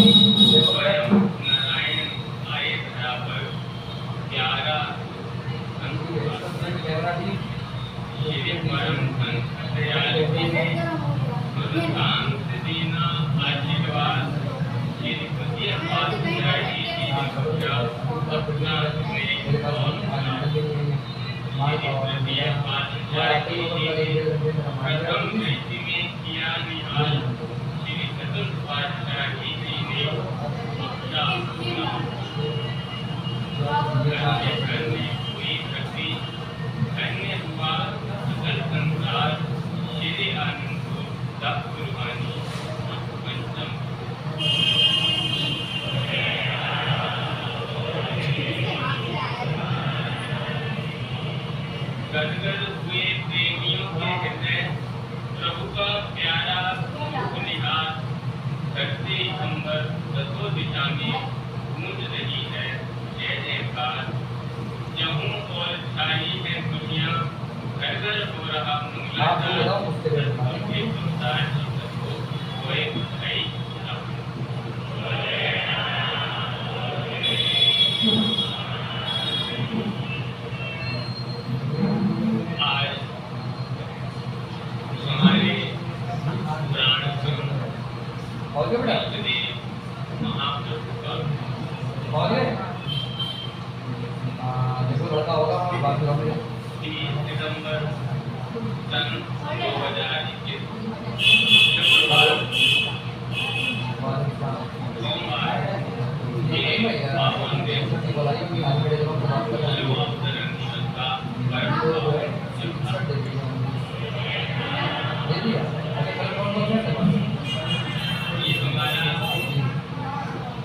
स्वयं नारायण आए धरा पर प्यारा श्री परम संत दयाल जी ने शांत दीना आशीर्वाद श्री कृष्ण पातशाह जी की भक्ता अपना स्नेह और श्री तृतीय पातशाह जी ने प्रथम दृष्टि में किया निहाल श्री चतुर्थ पातशाह जी ने उसका करने हुई भक्ति धन्य हुआ सकल संसार श्री आनंदपुर दास कुर्बानी पंचम गदगद हुए प्रेमियों के हृदय प्रभु का प्यारा मुख निहार धरती अंबर दसों दिशा में गूंज रही है जय जयकार जहूं और छाई है दुनिया घर घर हो रहा मूलाधार उनके संसार की सबको कोई भई आज हमारे प्राण महाप्रभु का देखो लड़का होगा बात करेंगे 30 सितंबर सन 2021 सोमवार ये पावन दिन शिव अवतरण दिवस का पर्व ये हमारा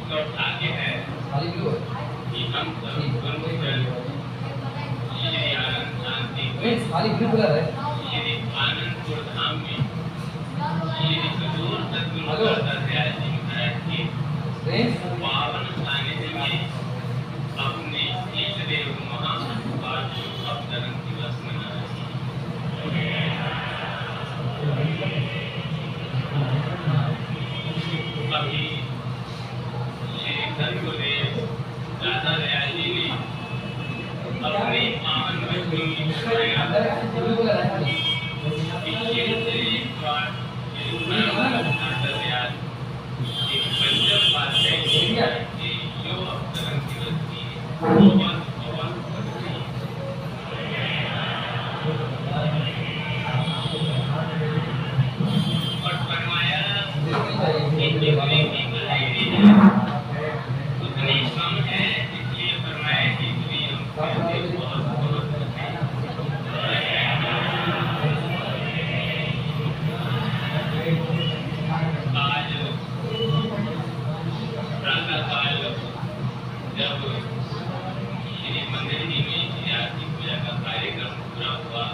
सौभाग्य है कि हम सब गुरुजन श्री आनंद शांति श्री आनंदपुर धाम में श्री सुदूर सद्गुरु दाता दयाल जी महाराज के पावन सानिध्य में अपने इष्ट देव महाअवतार अवतरण दिवस मना रहे हैं। अभी श्री सद्गुरुदेव दाता दयाल जी ने अपने पावन वचनों में बताया कि एक बार दाता दयाल एक पंचम पातशाही जी के जो अवतरण दिवस की बहुत बहुत बधाई और फरमाया कि जितने की बधाई है उतनी कम है इसलिए फरमाया कि इसलिए हम बहुत बहुत आज प्रातःकाल जब श्री मंदिर जी में श्री आरती पूजा का कार्यक्रम पूरा हुआ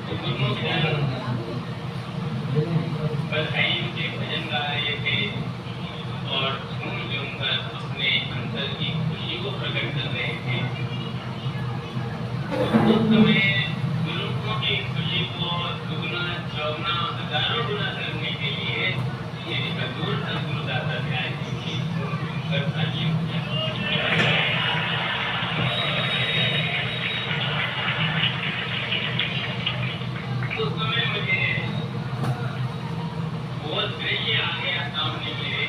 तो गुरुमुखजन बधाई के भजन गा रहे थे और झूम झूम कर अपने अंतर की खुशी को प्रकट कर रहे थे। उस समय गुरुओं की खुशी को दुगुना चौगुना हजारों गुना करने के लिए श्री सद्गुरु सद्गुरु दाता दयाल जी की झूम झूम कर तालियां उस समय मुझे बहुत दृश्य आ गया सामने मेरे।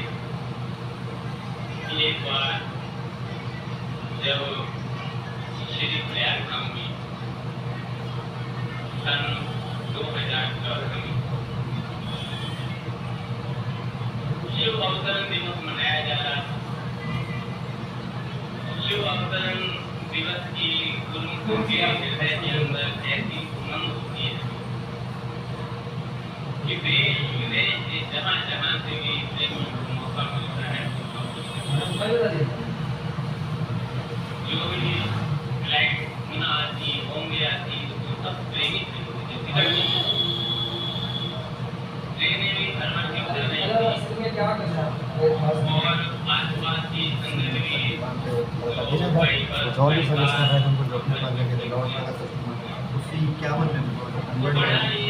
एक बार जब श्री प्रयागराज में सन 2014 में शिव अवतरण दिवस मनाया जा रहा था। शिव अवतरण दिवस की गुरुमुखों के हृदय के अंदर ऐसी उमंग होती है कि देश विदेश से जहाँ जहाँ से भी प्रेमी को मौका मिलता है जो भी फ्लाइट पुनः आती बॉम्बे आती तो सब प्रेमी से ट्रेनें भी हर हर की उतर रही थी और आसपास की संगत भी क्या बनने में बड़ा ही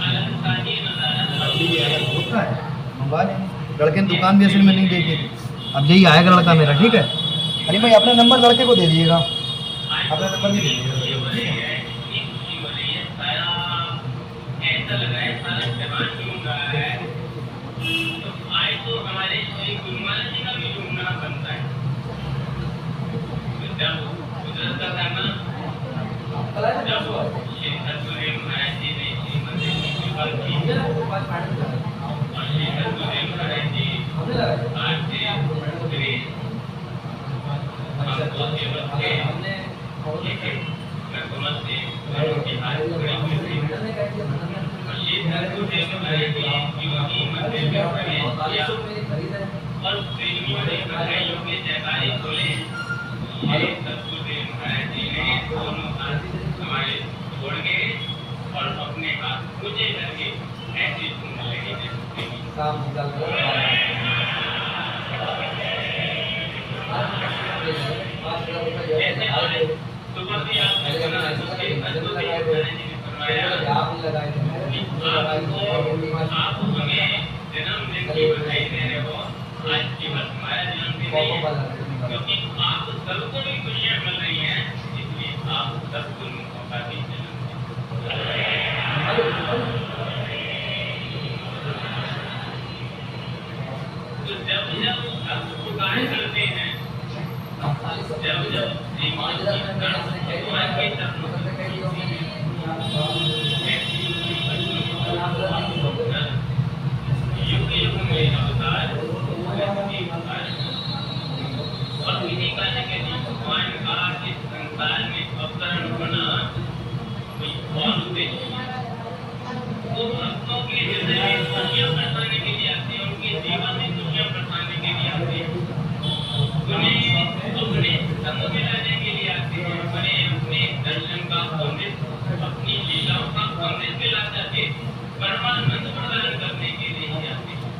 अलग सा ही नजारा होता है मंगवा लेंगे। लड़के ने दुकान भी असल में नहीं देखी थी, अब यही आएगा लड़का मेरा, ठीक है। अरे भाई अपना नंबर लड़के को दे दिएगा, अपना नंबर भी दे दिएगा, ठीक है। ऐसा लग रहा है सारा जवान घूम रहा है, तो आज तो हमारे श्री गुरु महाराज जी का भी घूमना बनता है। जब गुजरत का गाना, जब श्री सतगुरु महाराज जी ने श्री मंदिर की कृपा की और श्री सतगुरु महाराज जी आज से श्री हमको सेवक के नगमत से उनके हाथ खड़े हुए थे। श्री सतगुरु महाराज जी योगी मंदिर में प्रवेश किया और प्रेमियों ने बधाइयों के जयकारे बोले। श्री सतगुरु महाराज जी ने दोनों हाथ हमारे छोड़ के और अपने हाथ ऊंचे करके ऐसे घूमने लगे जैसे प्रेमी। सुबह भी आपने सुना उसके सतगुरु महाराज जी ने फरमाया आप हमें जन्मदिन की बधाई दे रहे हो, आज केवल हमारा जन्मदिन नहीं है, क्योंकि आप सबको भी खुशियां मिल रही हैं, इसलिए आप सबको मौका दीजिए। तो जब जब आप पुकार करते हैं, जब जब भगवान के चरणों युग युग में अवतार और किसी कार्य के लिए भगवान का इस संसार में अवतरण होना कोई और उद्देश्य है। वो भक्तों के हृदय में खुशियां बरसाने के लिए आते हैं, उनके जीवन में खुशियां बरसाने के लिए आते हैं, उन्हें अपने संग में रहने के लिए आते हैं, उन्हें अपने दर्शन का अमृत, अपनी लीलाओं का अमृत मिला करके परमानंद प्रदान करने के लिए ही आते हैं।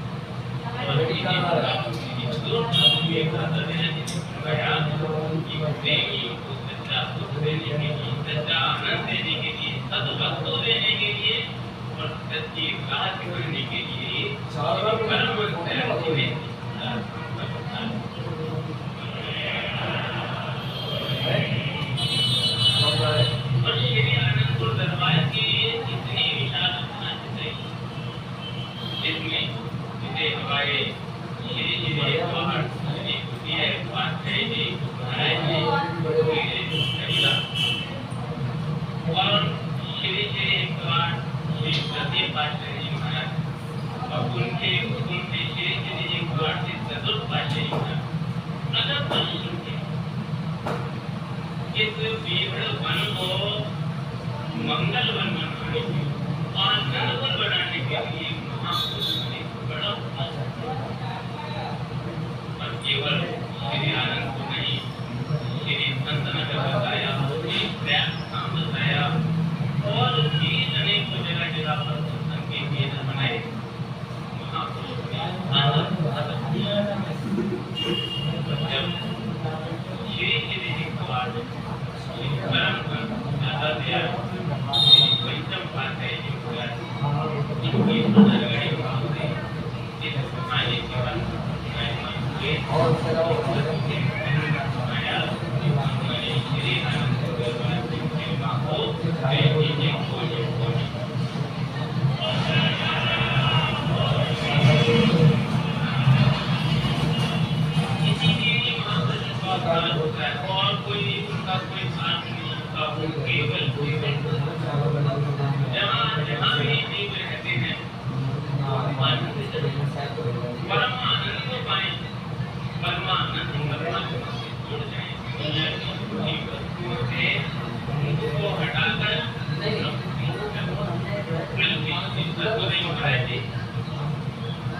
प्रेमियों को सच्चा सुख देने के लिए, सच्चा आनंद देने के लिए, सद्वस्तु देने के लिए और सच्ची राह दिखाने के लिए परम और श्री आनंदपुर दरबार की इतनी विशाल जिसमें जिसे हमारे श्री श्री बाहर श्री कुटिया पातशाही जी महाराज जी और श्री श्री श्री सत्य पातशाही जी महाराज और उनके श्री श्री जी श्री चतुर्थ पातशाही महाराज अगर परिश्रम के इस विभ्र वन को मंगल वन बनाने के और नंदवन बनाने के लिए महापुरुषों ने बड़ा और केवल श्री आनंद को नहीं, श्री संत नगर बताया, श्री प्रयाग धाम बताया और भी अनेक जगह जगह पर सत्संग के केंद्र बनाए महापुरुषों ने। जब श्री श्री जी कुमार परम आचार्य वैष्णव पातशाही जी महाराज इनकी अनगढ़ी भाव से इस समाज जीवन और श्री आनंद को और कोई उनका कोई साथ नहीं होता, वो केवल जहाँ जहाँ भी जीव रहते हैं परम आनंद को पाए, परमानंद परमात्मा से जुड़ जाए, वस्तुओं से उनको हटाकर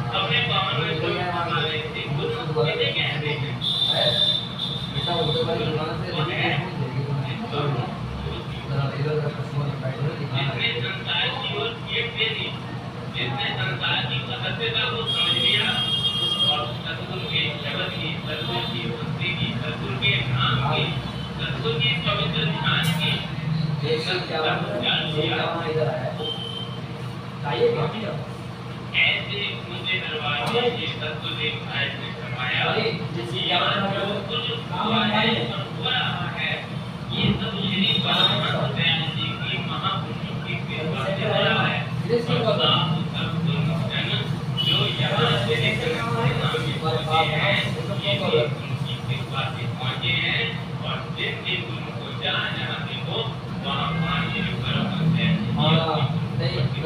अपने पावन में गुरु कहते हैं जिसने संसार की ओर एक दे दी, जिसने संसार की सत्यता को समझ लिया और सतगुरु के शब्द की, सतगुरु की भक्ति की, सतगुरु के नाम की, सतगुरु की पवित्र ध्यान की ऐसे ऊंचे दरबार में ये सतगुरुदेव महाराज ने फरमाया कि यहाँ जो कुछ हुआ है और हो रहा है ये सब श्री परमात्मा दयाल जी की महापुरुषों की कृपा से हो रहा है। और आप सब जन जो यहाँ से लेकर नामी पहुंचे हैं ये भी उनकी कृपा से पहुंचे हैं। और जिन जिन गुरु को जहाँ जहाँ देखो वहाँ वहाँ श्री परमात्मा दयाल जी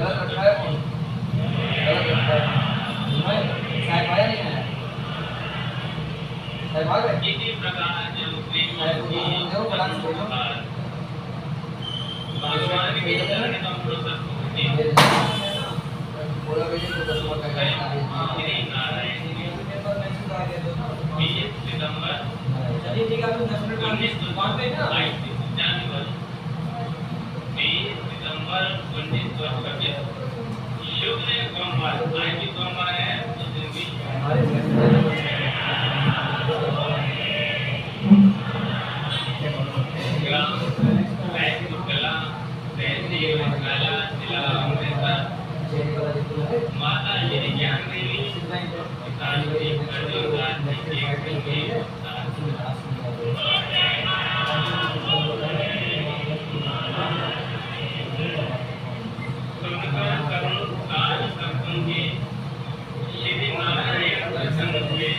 इसी प्रकार जो भगवान के चरण कमलों तक पहुंचे श्री नारायण 20 सितंबर 1922 शुक्ल सोमवार आज भी सोमवार है उस दिन भी माता श्री ज्ञान देवी पिता श्री अर्जुन श्री नारायण प्रसन्न हुए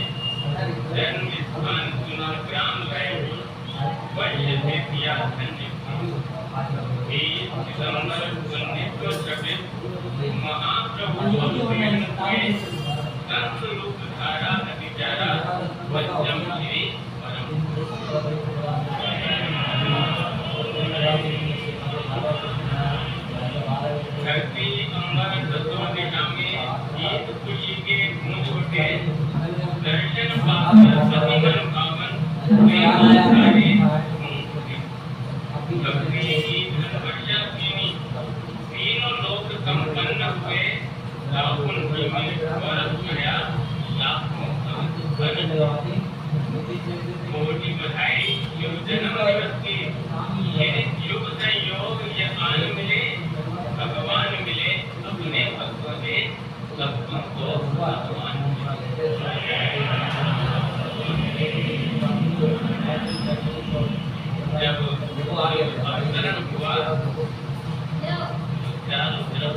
जन्म स्थान चुना ग्राम रायपुर वैश्य से किया धन्य 20 सितंबर 1926 महाप्रभु अवतीर्ण हुए संत रूप धारा अधिचारा पंचम श्री परम धरती अंबर दसों दिशा में गीत खुशी के गूंज उठे दर्शन पाकर पति मन पावन सारे भक्ति की धनवर्षा पीनी तीनों लोक संपन्न हुए लाखों में गौरव गया लाखों कोटि बधाई शुभ जन्म दिवस की शुभ संयोग ये आन मिले भगवान मिले अपने भक्तों से भक्तों को भगवान जब अवतरण हुआ चारों तरफ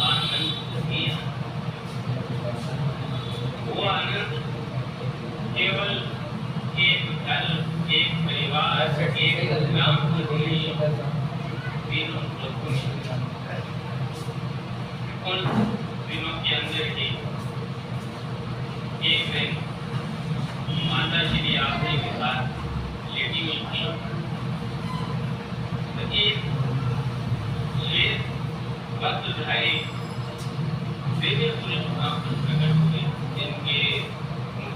आनंद ही वो आनंद केवल एक घर एक परिवार एक ग्राम तीनों लोगों में उन दिनों के अंदर ही एक दिन माता श्री आपने के साथ लेटी हुई थी तो एक श्वेत वस्त्रधारी दिव्य पुरुष प्रकट हुए जिनके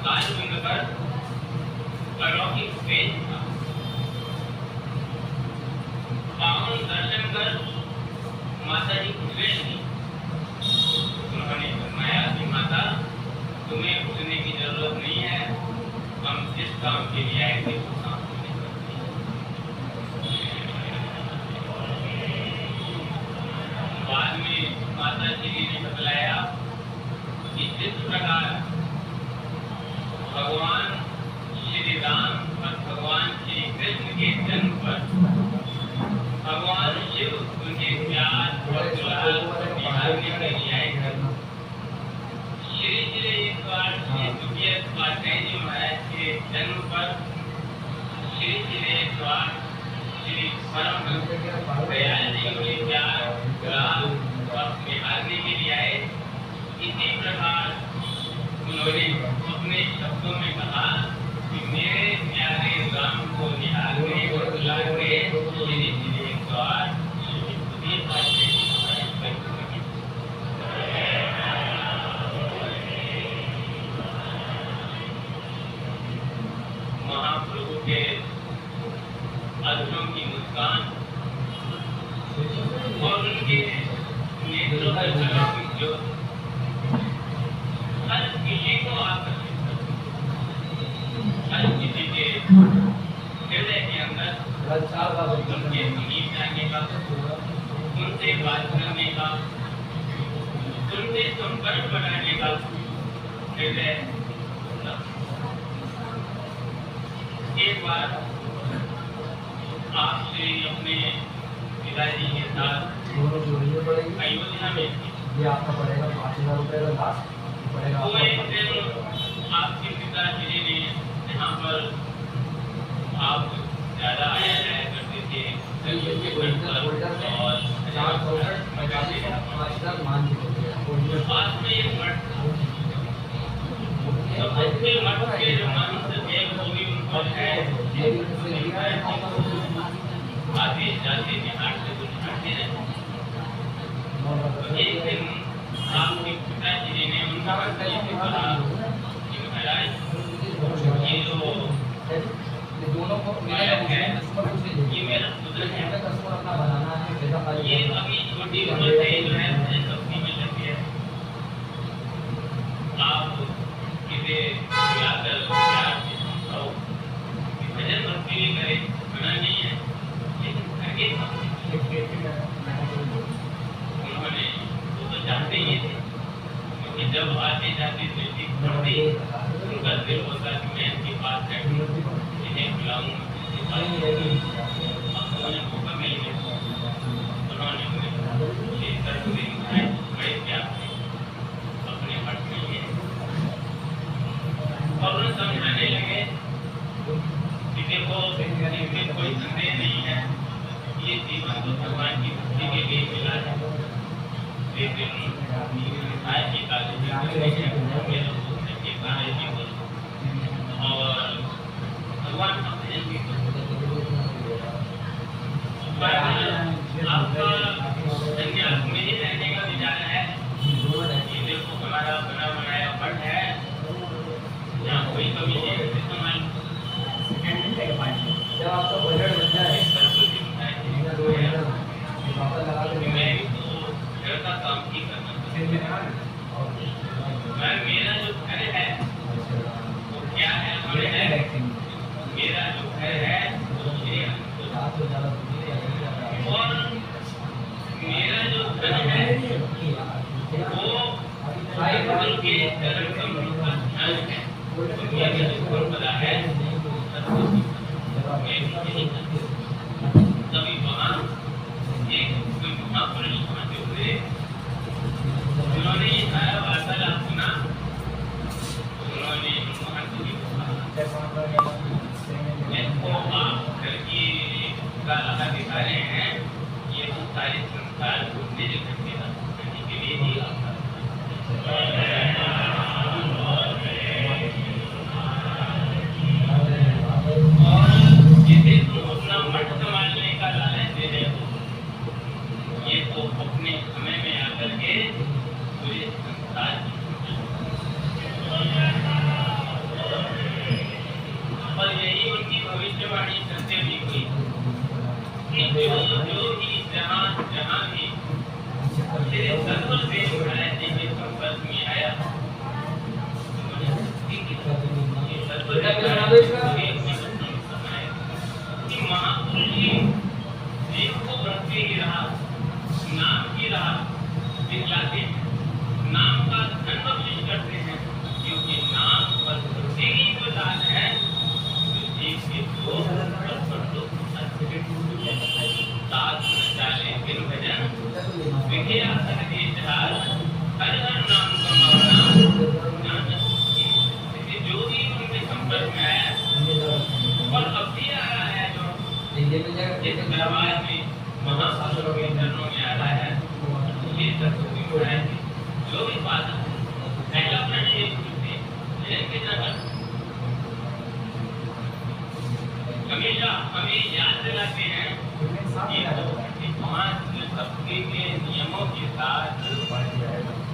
कालबिंद पर अलौकिक तेज था। पावन दर्शन कर माता जी खुश थी। उन्होंने फरमाया कि माता तुम्हें उठने की जरूरत नहीं है, हम जिस काम के लिए आए थे वो काम करने करते हैं। बाद में माता श्री ने बतलाया कि जिस प्रकार भगवान श्री राम और भगवान श्री कृष्ण के जन्म पर भगवान शिव उनके प्यार और दुलार निभाने के लिए आए थे। श्री श्री एक बार श्री दुखियत पातशाही जी महाराज के जन्म पर श्री श्री एक बार श्री परम दयाल जी उनके प्यार दुलार और निभाने के लिए आए। इसी प्रकार उन्होंने अपने शब्दों में कहा कि मेरे प्यारे राम को निहारने और बुलाने श्री श्री एक बार श्री बुद्धि पातशाही जी महाराज पर महाप्रभु के अधरों की मुस्कान और उनके नेत्रों में अलौकिक ज्योत हर किसी को आकर्षित करती है। हर किसी के हृदय के अंदर उनके संगीत गाने का, उनसे बात करने का, उनसे संपर्क बनाने का निर्णय। एक बार आपसे अपने पिताजी के साथ अयोध्या में ये आपका पड़ेगा 5,000 रुपये का लास्ट पड़ेगा। वो एक दिन आपके पिताजी ने यहाँ पर आप ज्यादा आया जाया करते थे और पास में एक मठ था। तो उसके मठ के जो मंत्र थे वो भी उनको है आते जाते बिहार से कुछ आते रहे। तो एक दिन आपके पिताजी ने उनका से कहा कि महाराज ये जो दोनों को बालक है ये मेरा पुत्र है, ये अभी छोटी उम्र से जो है मुझे सब्जी में लग गया। आप इसे बुलाकर प्यार से समझाओ, भजन भक्ति भी करे, मना नहीं है, लेकिन आगे उन्होंने वो तो जानते ही थे क्योंकि जब आते जाते दृष्टि पड़ती उनका दिल होता कि मैं इनके पास है इन्हें बुलाऊं। उन्होंने मौका मिल गया, उन्होंने बड़े प्यार से अपने मठ में लिए और उन्हें समझाने लगे कि देखो इसमें कोई संदेह नहीं है, ये जीवन तो भगवान की भक्ति के लिए मिला है। लेकिन आज की और भगवान का भजन भी आपका संन्यास में ही रहने का विचार है। ये देखो हमारा बना बनाया मठ है, यहाँ कोई कमी नहीं है। जब आपका बजट बन जाए मैं तो घर का काम ही करना मैं मेरा जो घर है वो क्या है हमारे है, मेरा जो घर है वो और मेरा जो धन है वो गुरु के चरण कमल का ध्यान है। दुनिया की जो संपदा है तभी वहाँ एक कोई महापुरुष आते हुए उन्होंने ये सारा वार्तालाप सुना। उन्होंने महर्षि जी को कहा जिसको आप घर की का लगा दिखा रहे हैं ये तो सारे संसार को निज करने के लिए ही आता और जिसे तुम अपना मठ संभालने का लालच दे रहे हो ये तो अपने समय में आकर के पूरे संसार और यही उनकी भविष्यवाणी सत्य भी हुई कि जो भी जहाँ भी तेरे सर्वदेव महाराज जी के संपर्क में आया कि महापुरुष जी जीव को भक्ति की राह नाम की राह दिखलाते हैं, नाम का धन बख्शिश करते हैं क्योंकि नाम पर भक्ति की जो दान है जीव के दो साथ चाले बिन भजन विखे आसन देशहार हर हर नाम कमाना जो भी उनके संपर्क में आया और अब भी आ रहा है जो जिस दरबार में महापुरुषों के चरणों में आ रहा है ये सरस्वती महाराज जो भी बात पहला प्रश्न ये पूछते भजन कितना करते हमेशा हमें याद दिलाते हैं कि 5 सप्ताह के नियमों के साथ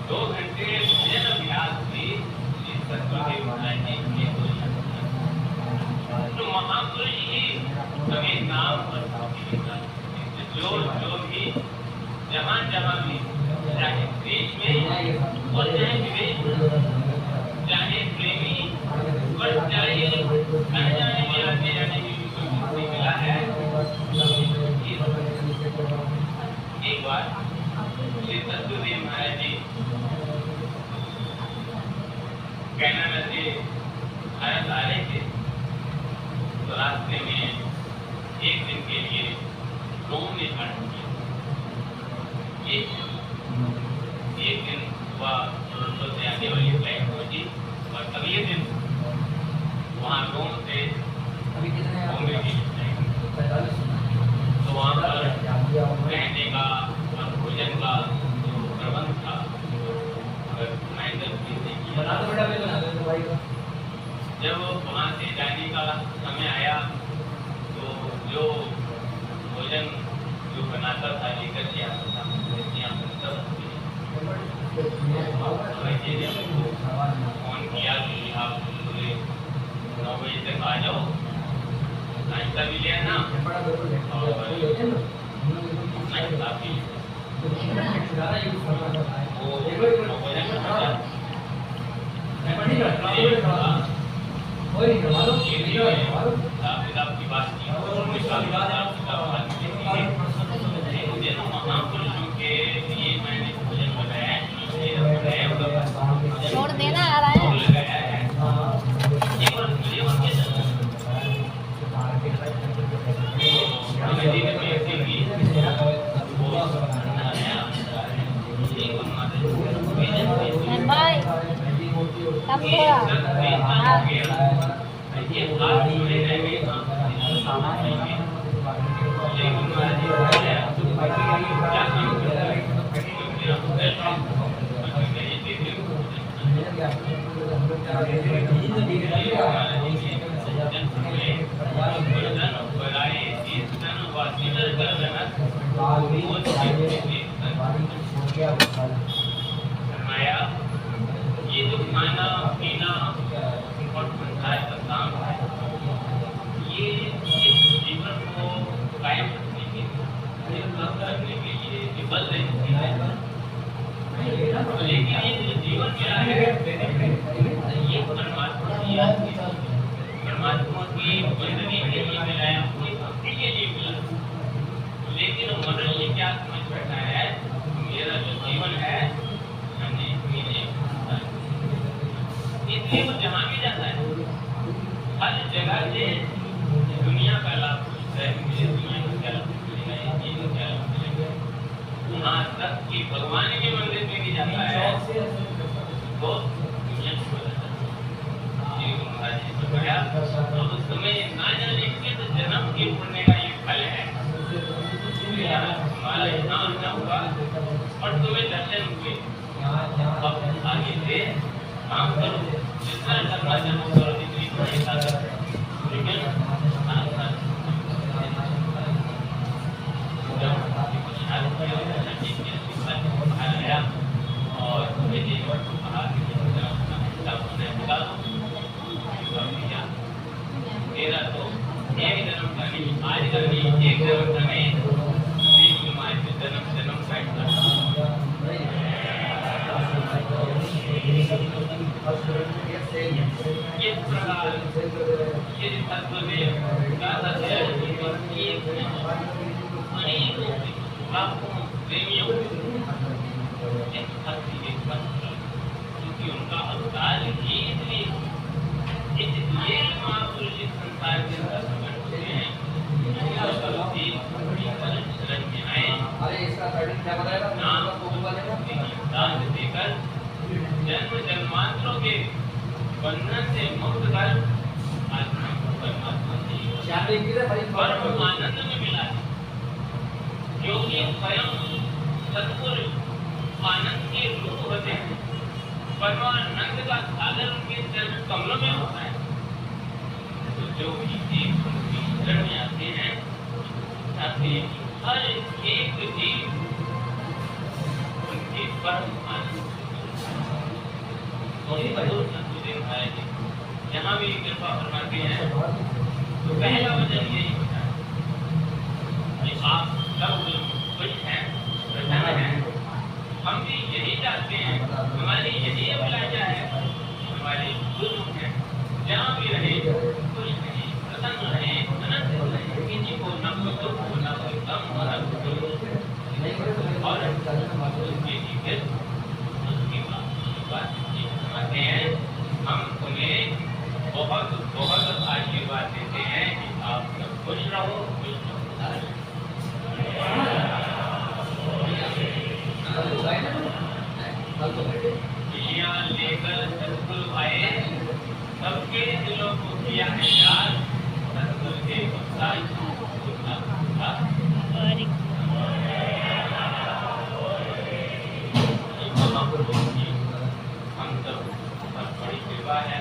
2 घंटे भजन अभ्यास भी सरस्वती महाराज जी तो महापुरुष ही हमें नाम पर जो भी जहाँ भी चाहे देश में और चाहे विदेश में चाहे प्रेमी और चाहे अनजाने में आने जाने की भी मिला है। एक बार श्री सतगुरुदेव महाराज जी कहना लगे भारत आ रहे थे तो रास्ते में एक दिन के लिए रोम ने खड़ा किया। एक दिन सुबह से आने वाली फ्लाइट पहुंची और अगले दिन वहाँ रोम से बॉम्बे की फ्लाइट। तो वहाँ पर रहने का और भोजन का जो प्रबंध था मैं जब वहाँ से जाने का समय आया तो जो भोजन जो बनाता था लेकर के आता था फोन किया कि आप 9 बजे तक आ जाओ, नाश्ता भी ले आना और नाश्ता भी की बात मुझे तो महापुरुषों के लिए मैंने भोजन बनाया छोड़ देना आ रहा है। भाई कम फरमाया ये जो खाना पीना और संसार का काम है ये इस जीवन को कायम रखने के लिए विफल नहीं है। लेकिन ये जो जीवन मिला है ये परमात्मा की बंदगी के लिए मिला है, अपनी भक्ति के लिए मिला। लेकिन मनुष्य क्या समझ बैठा है मेरा जो जीवन है इसलिए वो जहाँ भी जाता है हर जगह से दुनिया का लाभ पूछता है, मुझे दुनिया का क्या लाभ मिलेगा, ये चीज का क्या लाभ मिलेगा। यहाँ तक कि भगवान के मंदिर में भी जाता है तो दुनिया को बताता है। श्री गुरु महाराज जी ने बताया अब उस समय ना जाने के तो जन्म के पुण्य का ये फल है। हमारा स्नान न हुआ और तुम्हें दर्शन हुए, अब आगे से काम करो, जितना करना चाहो करो, जितनी बड़ी ताकत लेकिन आया और तेरा तो एक जन्म का नहीं, आज का नहीं, एक जन्म का नहीं, जन्म जन्म का इस प्रकार ये सत्संग दादा से अनेकों लाखों प्रेमियों इस भक्ति के क्योंकि उनका अवतार ही इसलिए महापुरुष इस संसार के अंदर प्रकट होते हैं। शरण में आए नाम को दान देकर जन्म जन्मांतरों के बंधन से मुक्त कर आत्मा को परमात्मा से परम आनंद में मिला है, क्योंकि स्वयं सतपुरुष आनंद के रूप होते हैं। परमानंद का सागर उनके चरण कमलों में होता है। तो जो भी उनकी शरण में आते हैं ताकि हर एक जीव उनके परम आनंद जहाँ भी कृपा फरमाते हैं तो पहला वचन यही होता है कि आप सब खुश हैं, प्रसन्न हैं, हम भी यही चाहते हैं, हमारी यही अभिलाषा है, हमारे गुरु हैं जहाँ भी रहे खुश रहे, प्रसन्न रहे, आनंद रहे, किसी को न कोई दुख हो, न कोई गम हो, न कोई और उसके जीवित उसकी बात आते हैं। हम उन्हें बहुत बहुत आशीर्वाद देते हैं कि आप सब खुश रहो, खुश रहो। खुशियाँ लेकर सतगुरु आए, सबके दिलों को किया है याद, सतगुरु के बख्शाई हम सब बड़ी कृपा है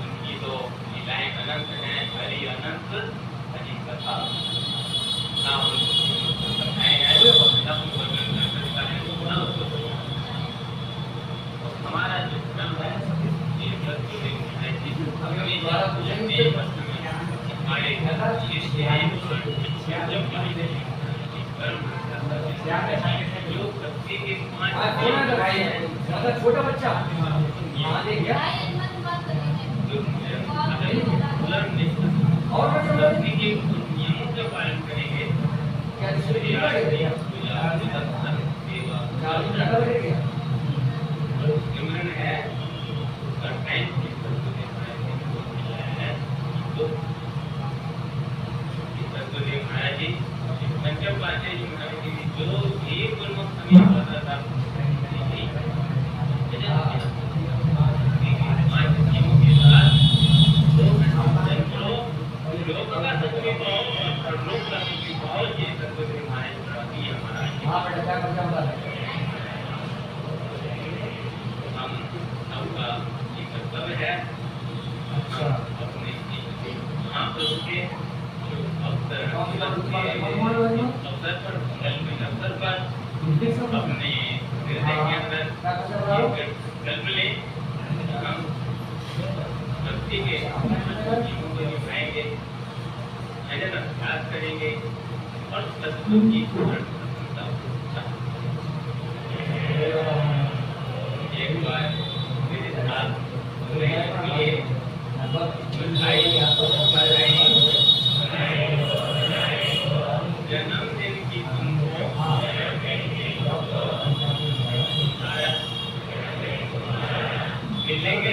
उनकी, तो लीलाएं अनंत हैं, हरि अनंत हरि कथा ना हमारा जो क्रम है ये छोटा बच्चा और नियमों का पालन करेंगे। सिमरन है महाराज जी पंचम पातशाही जी महाराज जी जो भी गुरमुख हमें होता था अपने हृदय के अंदर कल्प ले हम भक्ति के जीवों को निभाएंगे, भजन अभ्यास करेंगे और सतगुरु की एक बार मेरे साथ जन्मदिन की मिलेंगे।